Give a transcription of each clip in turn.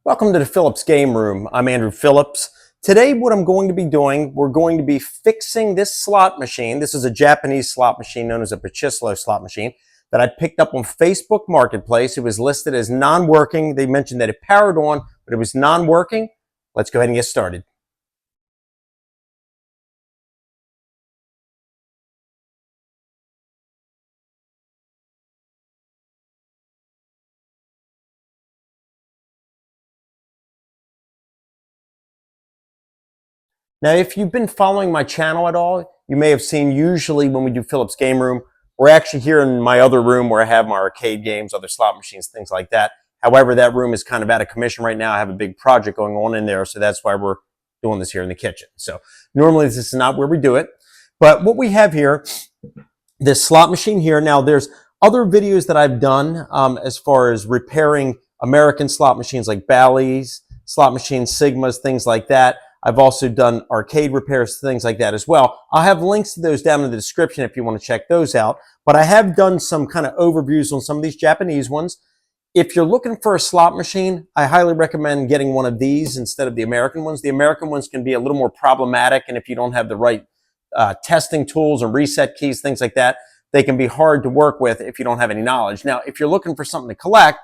Welcome to the Phillips Gameroom. I'm Andrew Phillips. Today what I'm going to be doing, we're going to be fixing this slot machine. This is a Japanese slot machine known as a Pachislo slot machine that I picked up on Facebook Marketplace. It was listed as non-working. They mentioned that it powered on, but it was non-working. Let's go ahead and get started. Now, if you've been following my channel at all, you may have seen usually when we do Phillips Gameroom, we're actually here in my other room where I have my arcade games, other slot machines, things like that. However, that room is kind of out of commission right now. I have a big project going on in there, so that's why we're doing this here in the kitchen. So normally this is not where we do it. But what we have here, this slot machine here, now there's other videos that I've done as far as repairing American slot machines like Bally's, slot machines, Sigmas, things like that. I've also done arcade repairs, things like that as well. I'll have links to those down in the description if you want to check those out. But I have done some kind of overviews on some of these Japanese ones. If you're looking for a slot machine, I highly recommend getting one of these instead of the American ones. The American ones can be a little more problematic, and if you don't have the right testing tools and reset keys, things like that, they can be hard to work with if you don't have any knowledge. Now, if you're looking for something to collect,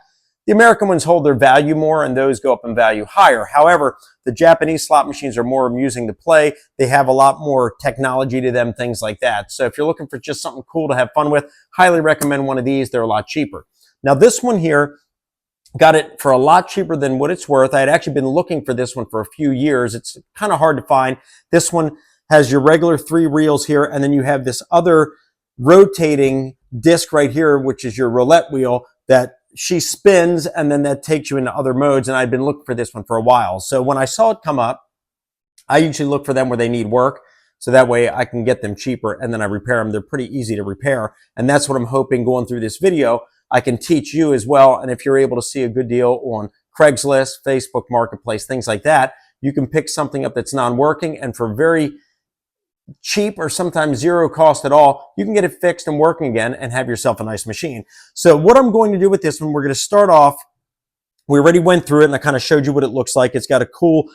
the American ones hold their value more and those go up in value higher. However, the Japanese slot machines are more amusing to play. They have a lot more technology to them, things like that. So if you're looking for just something cool to have fun with, highly recommend one of these. They're a lot cheaper. Now this one here, got it for a lot cheaper than what it's worth. I had actually been looking for this one for a few years. It's kind of hard to find. This one has your regular 3 reels here, and then you have this other rotating disc right here, which is your roulette wheel that she spins, and then that takes you into other modes. And I've been looking for this one for a while. So when I saw it come up, I usually look for them where they need work. So that way I can get them cheaper and then I repair them. They're pretty easy to repair. And that's what I'm hoping going through this video, I can teach you as well. And if you're able to see a good deal on Craigslist, Facebook Marketplace, things like that, you can pick something up that's non-working, and for very cheap or sometimes zero cost at all, you can get it fixed and working again and have yourself a nice machine. So what I'm going to do with this one, we're going to start off, we already went through it and I kind of showed you what it looks like. It's got a cool,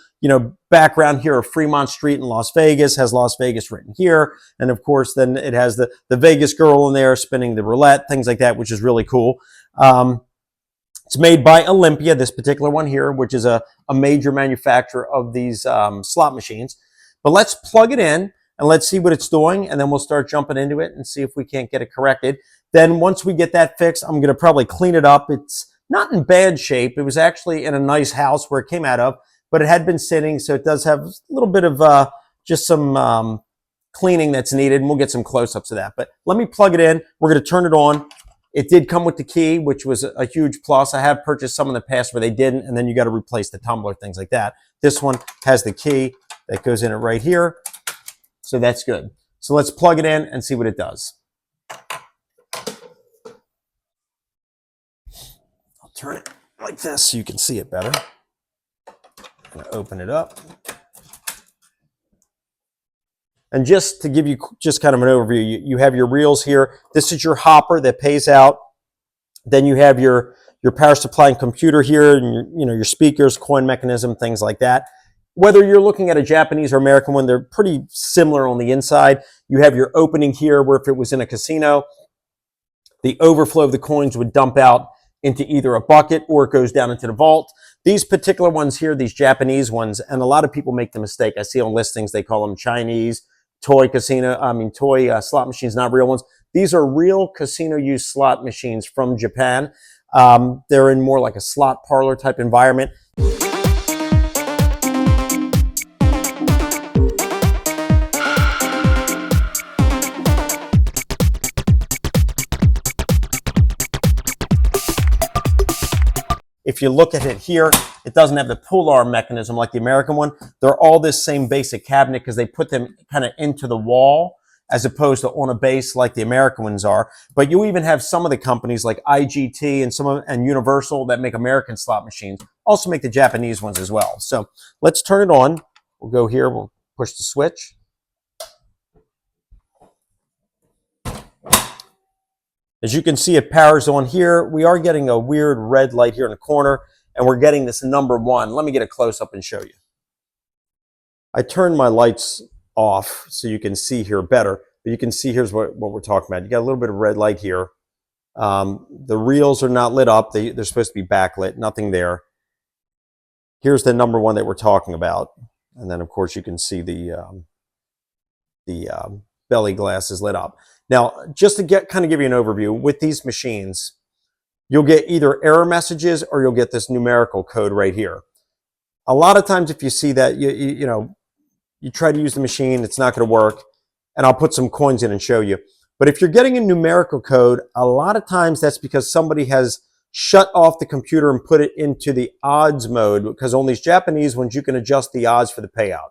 background here of Fremont Street in Las Vegas, has Las Vegas written here. And of course, then it has the Vegas girl in there spinning the roulette, things like that, which is really cool. It's made by Olympia, this particular one here, which is a major manufacturer of these slot machines. But let's plug it in and let's see what it's doing, and then we'll start jumping into it and see if we can't get it corrected. Then once we get that fixed, I'm going to probably clean it up. It's not in bad shape. It was actually in a nice house where it came out of, but it had been sitting, so it does have a little bit of just some cleaning that's needed, and we'll get some close-ups of that. But let me plug it in. We're going to turn it on. It did come with the key, which was a huge plus. I have purchased some in the past where they didn't, and then you got to replace the tumbler, things like that. This one has the key that goes in it right here. So that's good. So let's plug it in and see what it does. I'll turn it like this so you can see it better. I'm going to open it up. And just to give you just kind of an overview, you have your reels here. This is your hopper that pays out. Then you have your power supply and computer here, and your speakers, coin mechanism, things like that. Whether you're looking at a Japanese or American one, they're pretty similar on the inside. You have your opening here where if it was in a casino, the overflow of the coins would dump out into either a bucket or it goes down into the vault. These particular ones here, these Japanese ones, and a lot of people make the mistake. I see on listings, they call them Chinese toy slot machines, not real ones. These are real casino use slot machines from Japan. They're in more like a slot parlor type environment. If you look at it here, it doesn't have the pull arm mechanism like the American one. They're all this same basic cabinet because they put them kind of into the wall as opposed to on a base like the American ones are. But you even have some of the companies like IGT and Universal that make American slot machines also make the Japanese ones as well. So let's turn it on. We'll go here. We'll push the switch. As you can see, it powers on here. We are getting a weird red light here in the corner, and we're getting this number 1. Let me get a close-up and show you. I turned my lights off so you can see here better, but you can see here's what we're talking about. You got a little bit of red light here. The reels are not lit up. They're supposed to be backlit, nothing there. Here's the number 1 that we're talking about. And then, of course, you can see the belly glass is lit up. Now, just to kind of give you an overview, with these machines, you'll get either error messages or you'll get this numerical code right here. A lot of times if you see that, you try to use the machine, it's not going to work. And I'll put some coins in and show you. But if you're getting a numerical code, a lot of times that's because somebody has shut off the computer and put it into the odds mode, because on these Japanese ones, you can adjust the odds for the payout.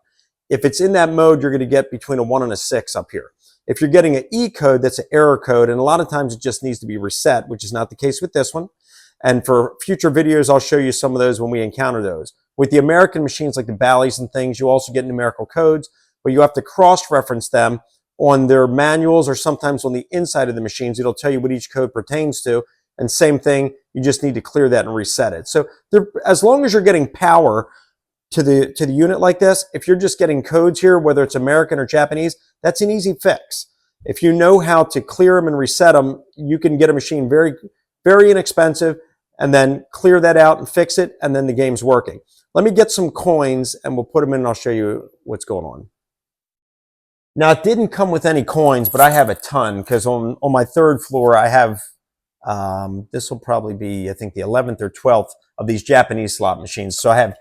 If it's in that mode, you're going to get between a 1 and a 6 up here. If you're getting an E code, that's an error code, and a lot of times it just needs to be reset, which is not the case with this one. And for future videos, I'll show you some of those when we encounter those. With the American machines like the Bally's and things, you also get numerical codes, but you have to cross-reference them on their manuals or sometimes on the inside of the machines. It'll tell you what each code pertains to. And same thing, you just need to clear that and reset it. So as long as you're getting power to the unit like this, if you're just getting codes here, whether it's American or Japanese, that's an easy fix. If you know how to clear them and reset them, you can get a machine very, very inexpensive and then clear that out and fix it, and then the game's working. Let me get some coins and we'll put them in and I'll show you what's going on. Now, it didn't come with any coins, but I have a ton, because on my 3rd floor, I have, this will probably be, I think, the 11th or 12th of these Japanese slot machines. So I have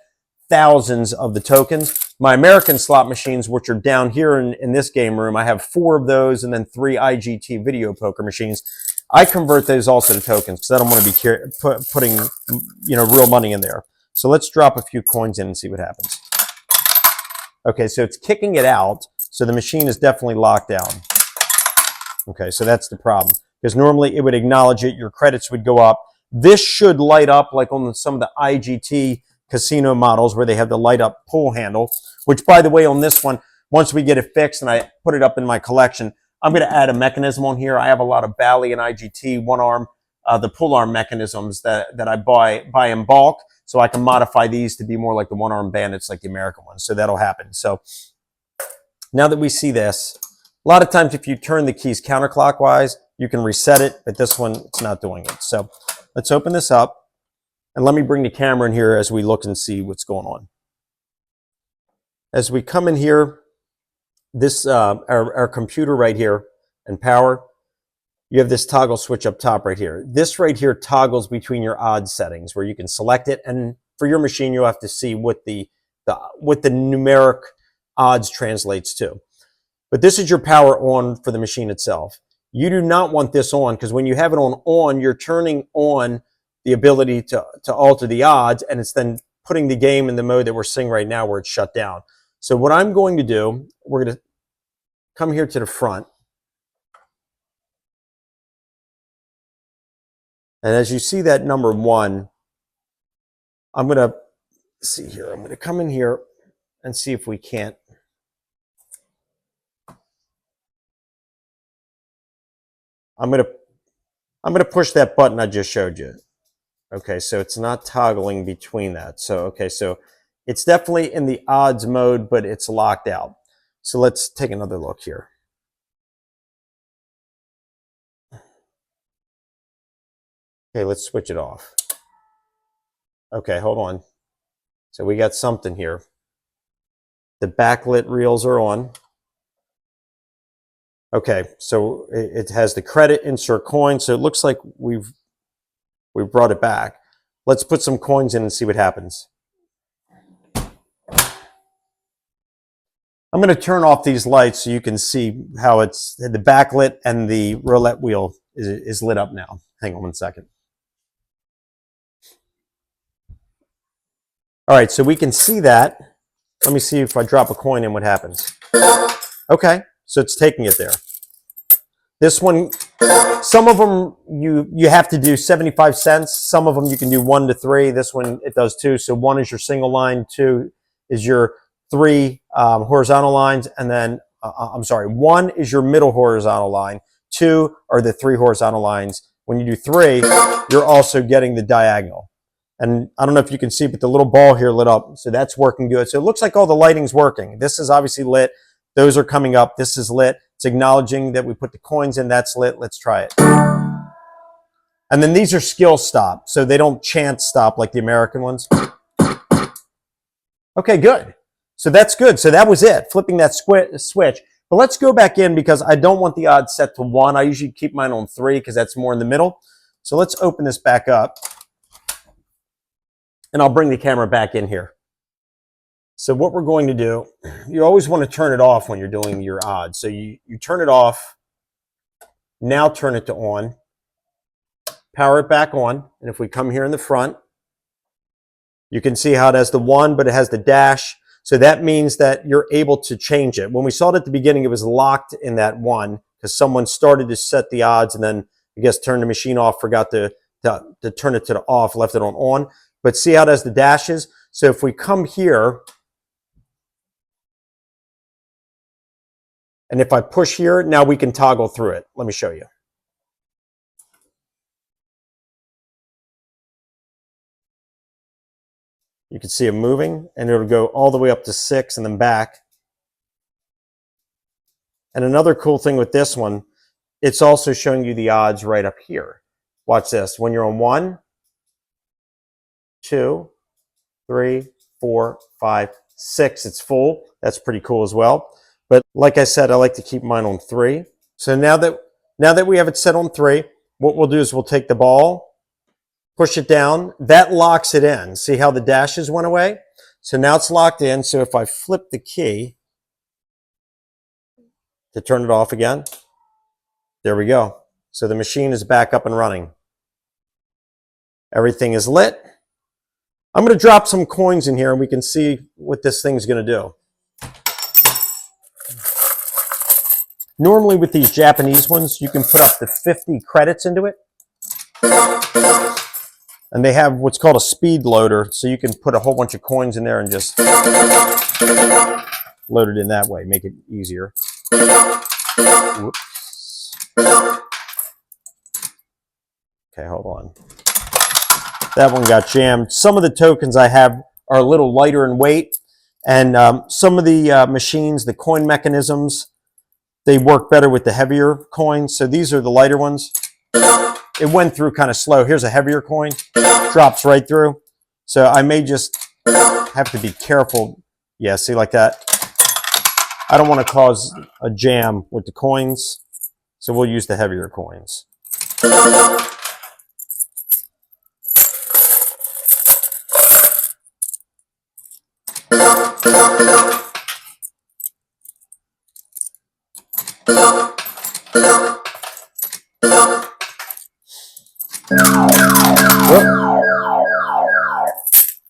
thousands of the tokens. My American slot machines, which are down here in this game room, I have 4 of those and then 3 IGT video poker machines. I convert those also to tokens because I don't want to be putting real money in there. So let's drop a few coins in and see what happens. Okay, so it's kicking it out. So the machine is definitely locked down. Okay, so that's the problem. Because normally it would acknowledge it, your credits would go up. This should light up like on some of the IGT casino models where they have the light up pull handle, which, by the way, on this one, once we get it fixed and I put it up in my collection, I'm going to add a mechanism on here. I have a lot of Bally and IGT one arm, the pull arm mechanisms that I buy in bulk, so I can modify these to be more like the one arm bandits like the American ones. So that'll happen. So now that we see this, a lot of times if you turn the keys counterclockwise, you can reset it, but this one, it's not doing it. So let's open this up. And let me bring the camera in here as we look and see what's going on. As we come in here, this our computer right here and power, you have this toggle switch up top right here. This right here toggles between your odds settings where you can select it. And for your machine, you'll have to see what the numeric odds translates to. But this is your power on for the machine itself. You do not want this on, because when you have it on, you're turning on the ability to alter the odds, and it's then putting the game in the mode that we're seeing right now where it's shut down. So what I'm going to do, we're going to come here to the front. And as you see that number 1, I'm going to see here. I'm going to come in here and see if we can't. I'm going to push that button I just showed you. Okay, so it's not toggling between that. So, okay, so it's definitely in the odds mode, but it's locked out. So let's take another look here. Okay, let's switch it off. Okay, hold on. So we got something here. The backlit reels are on. Okay, so it has the credit insert coin. So it looks like we've brought it back. Let's put some coins in and see what happens. I'm going to turn off these lights so you can see how it's the backlit and the roulette wheel is lit up now. Hang on one second. All right, so we can see that. Let me see if I drop a coin in what happens. Okay, so it's taking it there. This one, some of them you have to do 75 cents. Some of them you can do 1 to 3. This one, it does 2. So 1 is your single line, 2 is your 3 horizontal lines, and then, 1 is your middle horizontal line, 2 are the 3 horizontal lines. When you do 3, you're also getting the diagonal. And I don't know if you can see, but the little ball here lit up. So that's working good. So it looks like all the lighting's working. This is obviously lit. Those are coming up. This is lit. It's acknowledging that we put the coins in. That's lit. Let's try it. And then these are skill stop. So they don't chance stop like the American ones. Okay, good. So that's good. So that was it, flipping that switch. But let's go back in because I don't want the odds set to 1. I usually keep mine on 3 because that's more in the middle. So let's open this back up. And I'll bring the camera back in here. So what we're going to do, you always want to turn it off when you're doing your odds. So you turn it off, now turn it to on, power it back on. And if we come here in the front, you can see how it has the 1, but it has the dash. So that means that you're able to change it. When we saw it at the beginning, it was locked in that 1 because someone started to set the odds and then I guess turned the machine off, forgot to turn it to the off, left it on. But see how it has the dashes? So if we come here, and if I push here, now we can toggle through it. Let me show you. You can see it moving, and it'll go all the way up to 6 and then back. And another cool thing with this one, it's also showing you the odds right up here. Watch this. When you're on 1, 2, 3, 4, 5, 6, it's full. That's pretty cool as well. But like I said, I like to keep mine on 3. So now that we have it set on 3, what we'll do is we'll take the ball, push it down. That locks it in. See how the dashes went away? So now it's locked in. So if I flip the key to turn it off again, there we go. So the machine is back up and running. Everything is lit. I'm going to drop some coins in here and we can see what this thing's going to do. Normally with these Japanese ones, you can put up to 50 credits into it. And they have what's called a speed loader, so you can put a whole bunch of coins in there and just load it in that way, make it easier. Whoops. Okay, hold on. That one got jammed. Some of the tokens I have are a little lighter in weight, and some of the machines, the coin mechanisms, they work better with the heavier coins. So these are the lighter ones. It went through kind of slow. Here's a heavier coin, drops right through. So I may just have to be careful. Yeah, see, like that. I don't want to cause a jam with the coins, so we'll use the heavier coins.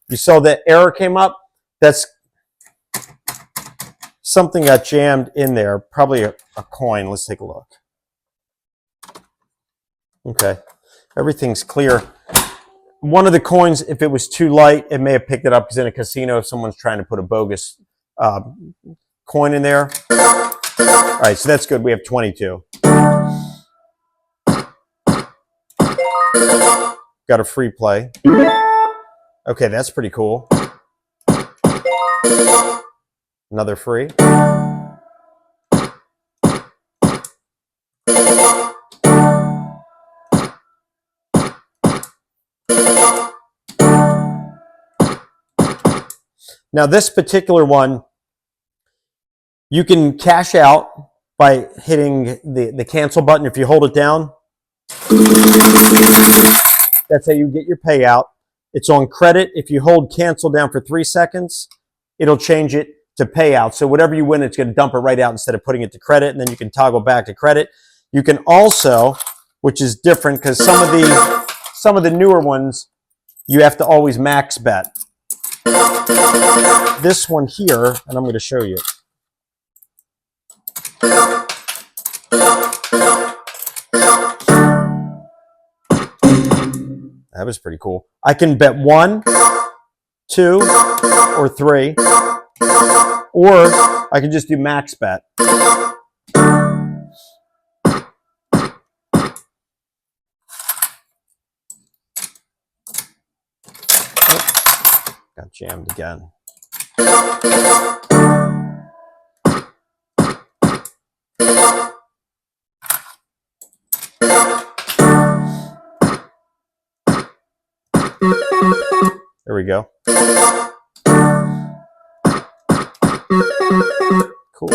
You saw that error came up? That's something got jammed in there, probably a coin. Let's take a look. Okay, everything's clear. One of the coins, if it was too light, it may have picked it up because in a casino, if someone's trying to put a bogus coin in there. All right, so that's good. We have 22. Got a free play. Okay, that's pretty cool. Another free. Now this particular one, you can cash out by hitting the cancel button. If you hold it down, that's how you get your payout. It's on credit. If you hold cancel down for 3 seconds, it'll change it to payout. So whatever you win, it's going to dump it right out instead of putting it to credit, and then you can toggle back to credit. You can also, which is different because some of the newer ones, you have to always max bet. This one here, and I'm going to show you. That was pretty cool. I can bet 1, 2, or 3, or I can just do max bet. jammed again. There we go. Cool.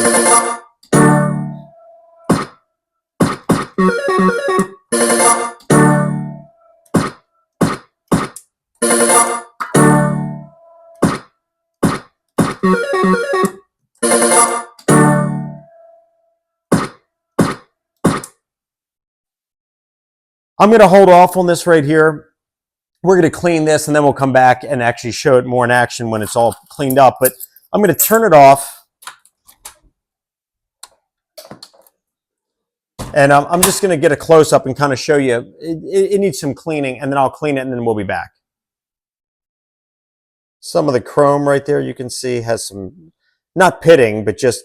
I'm going to hold off on this right here. We're going to clean this and then we'll come back and actually show it more in action when it's all cleaned up. But I'm going to turn it off. And I'm just going to get a close-up and kind of show you. It needs some cleaning, and then I'll clean it and then we'll be back. Some of the chrome right there you can see has some, not pitting, but just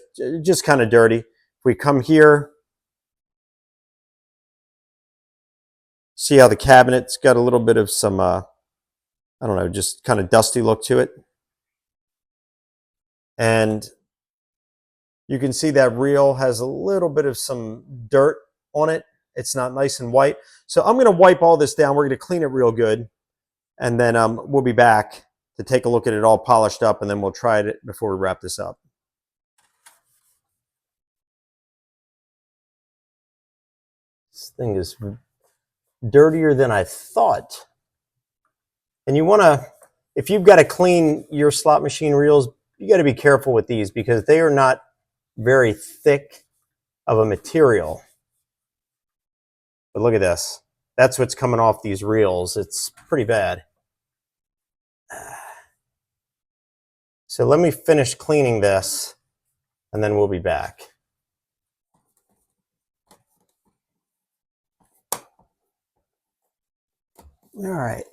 kind of dirty. If we come here, see how the cabinet's got a little bit of some, I don't know, just kind of dusty look to it. And you can see that reel has a little bit of some dirt on it. It's not nice and white. So I'm going to wipe all this down. We're going to clean it real good. And then we'll be back to take a look at it all polished up, and then we'll try it before we wrap this up. This thing is dirtier than I thought. And you want to, if you've got to clean your slot machine reels, you got to be careful with these because they are not very thick of a material. But look at this. That's what's coming off these reels. It's pretty bad. So let me finish cleaning this and then we'll be back. All right.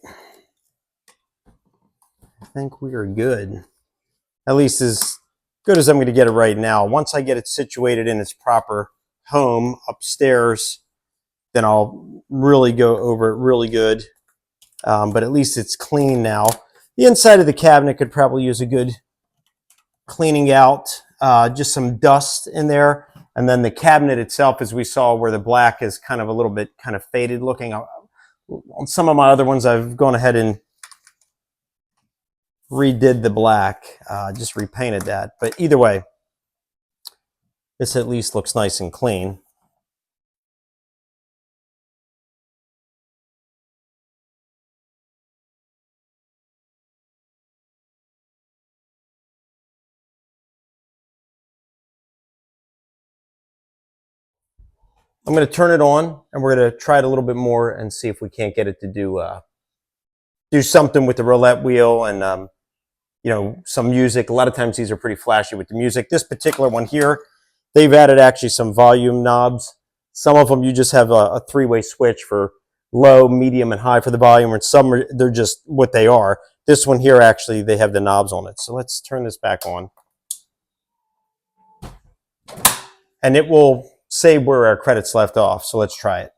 I think we are good. At least as good as I'm going to get it right now. Once I get it situated in its proper home upstairs, then I'll really go over it really good. But at least it's clean now. The inside of the cabinet could probably use a good cleaning out. Just some dust in there. And then the cabinet itself, as we saw, where the black is kind of a little bit kind of faded looking. On some of my other ones, I've gone ahead and redid the black, just repainted that. But either way, this at least looks nice and clean. I'm going to turn it on, and we're going to try it a little bit more and see if we can't get it to do something with the roulette wheel and you know, some music. A lot of times these are pretty flashy with the music. This particular one here, they've added actually some volume knobs. Some of them you just have a three-way switch for low, medium, and high for the volume, and some are, they're just what they are. This one here, actually, they have the knobs on it. So let's turn this back on. And it will say where our credits left off. So let's try it.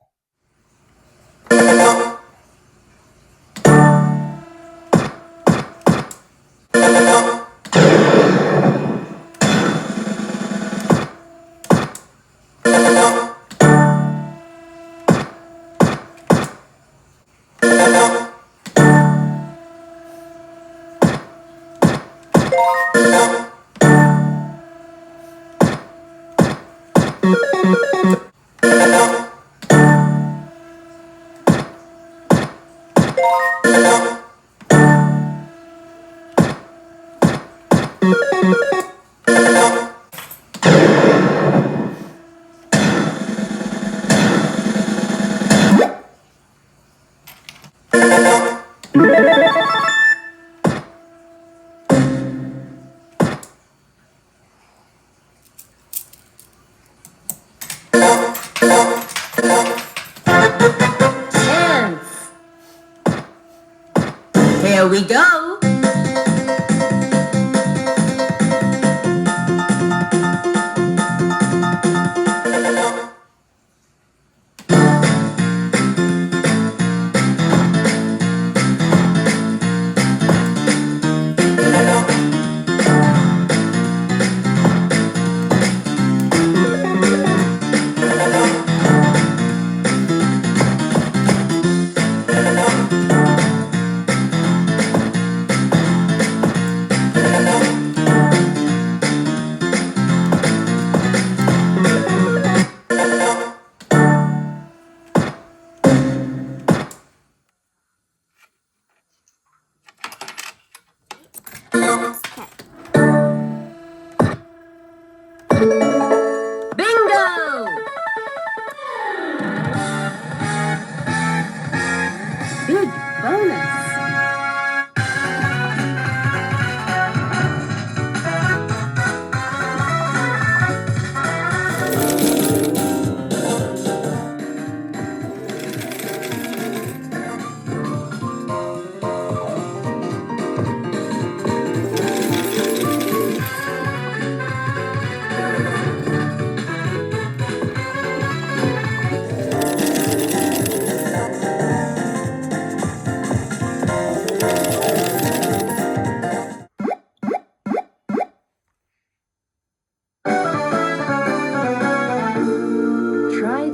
Here we go.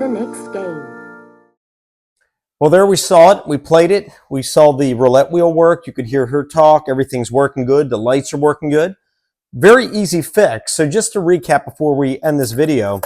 the next game. Well, there we saw it. We played it. We saw the roulette wheel work. You could hear her talk. Everything's working good. The lights are working good. Very easy fix. So just to recap before we end this video,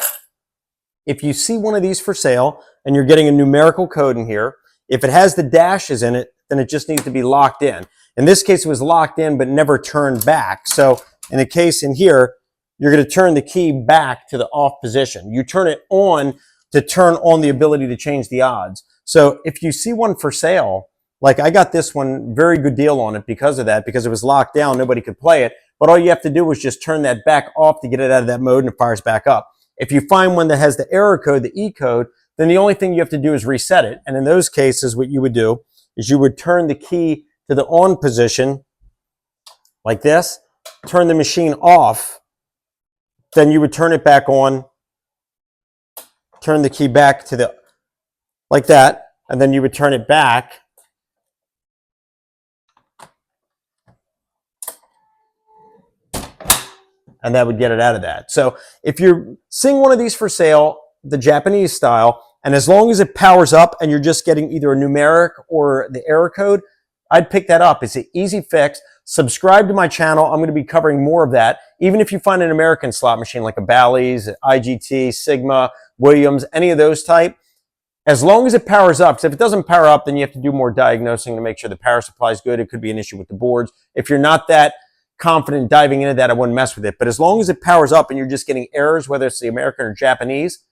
if you see one of these for sale and you're getting a numerical code in here, if it has the dashes in it, then it just needs to be locked in. In this case, it was locked in but never turned back. So in the case in here, you're going to turn the key back to the off position. You turn it on to turn on the ability to change the odds. So if you see one for sale, like I got this one, very good deal on it because of that, because it was locked down, nobody could play it. But all you have to do is just turn that back off to get it out of that mode and it fires back up. If you find one that has the error code, the E code, then the only thing you have to do is reset it. And in those cases, what you would do is you would turn the key to the on position like this, turn the machine off, then you would turn it back on, turn the key back to the, like that, and then you would turn it back. And that would get it out of that. So if you're seeing one of these for sale, the Japanese style, and as long as it powers up and you're just getting either a numeric or the error code, I'd pick that up. It's an easy fix. Subscribe to my channel. I'm going to be covering more of that. Even if you find an American slot machine like a Bally's, IGT, Sigma, Williams, any of those type, as long as it powers up, because if it doesn't power up, then you have to do more diagnosing to make sure the power supply is good. It could be an issue with the boards. If you're not that confident diving into that, I wouldn't mess with it. But as long as it powers up and you're just getting errors, whether it's the American or Japanese,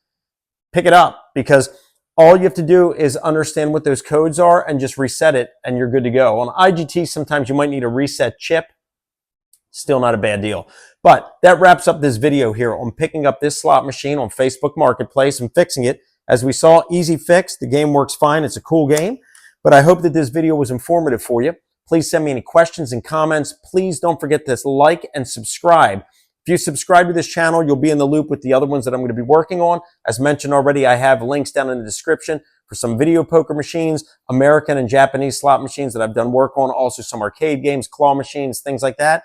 pick it up, because all you have to do is understand what those codes are and just reset it and you're good to go. On IGT, sometimes you might need a reset chip. Still not a bad deal. But that wraps up this video here on picking up this slot machine on Facebook Marketplace and fixing it. As we saw, easy fix. The game works fine. It's a cool game. But I hope that this video was informative for you. Please send me any questions and comments. Please don't forget to like and subscribe. If you subscribe to this channel, you'll be in the loop with the other ones that I'm going to be working on. As mentioned already, I have links down in the description for some video poker machines, American and Japanese slot machines that I've done work on, also some arcade games, claw machines, things like that.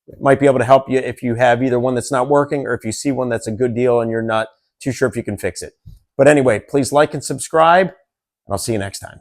It might be able to help you if you have either one that's not working or if you see one that's a good deal and you're not too sure if you can fix it. But anyway, please like and subscribe, and I'll see you next time.